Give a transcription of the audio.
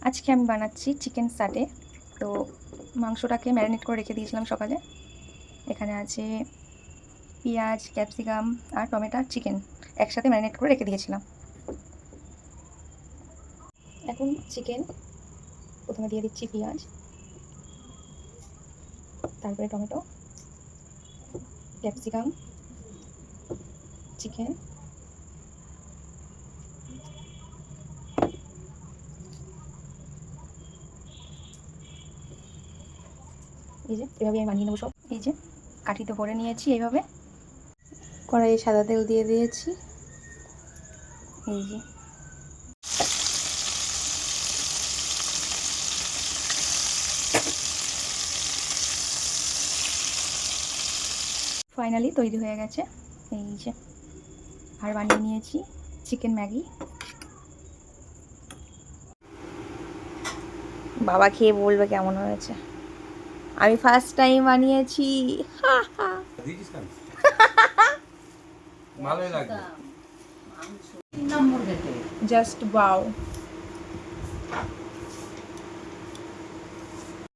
আজকে আমি বানাচ্ছি চিকেন সাটে। তো মাংসটাকে ম্যারিনেট করে রেখে দিয়েছিলাম সকালে। এখানে আছে পেঁয়াজ, ক্যাপসিকাম আর টমেটো, চিকেন একসাথে ম্যারিনেট করে রেখে দিয়েছিলাম। এখন চিকেন প্রথমে দিয়ে দিচ্ছি পেঁয়াজ, তারপরে টমেটো, ক্যাপসিকাম, চিকেন, এই যে এভাবে আমি বানিয়ে নেবো সব। এই যে কাঠিতে ভরে নিয়েছি এইভাবে। কড়াইয়ে সাদা তেল দিয়ে দিয়েছি। এই যে ফাইনালি তৈরি হয়ে গেছে। এই যে আর বানিয়ে নিয়েছি চিকেন ম্যাগি। বাবা খেয়ে বলবে কেমন হয়েছে। আমি ফার্স্ট টাইম বানিয়েছি। Just wow.